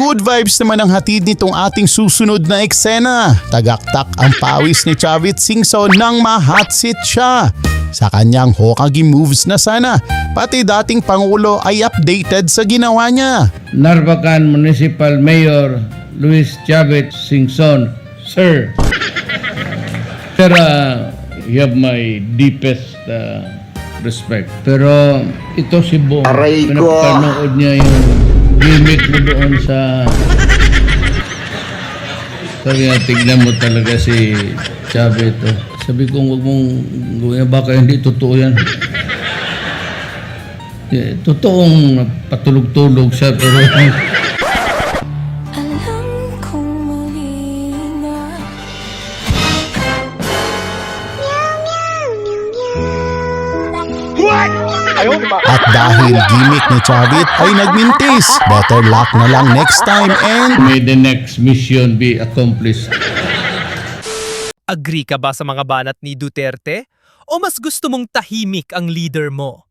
Good vibes naman ang hatid nitong ating susunod na eksena. Tagaktak ang pawis ni Chavit Singson nang ma-hotseat siya. Sa kanyang Hokage moves na sana, pati dating Pangulo ay updated sa ginawa niya. Narvacan Municipal Mayor Luis Chavit Singson, Sir. Sir, you have my deepest respect. Pero ito si Bong, Aray ko. pinapanood niya yung gimmick mo doon sa... Sabi nga, tignan mo talaga si Chavit. Sabi ko, huwag mong gawin, baka hindi totoo yan. Totoong patulog-tulog siya, pero... Alam kong mali na. At dahil gimmick ni Chavit ay nagmintis, better luck na lang next time and... May the next mission be accomplished. Agree ka ba sa mga banat ni Duterte? O mas gusto mong tahimik ang leader mo?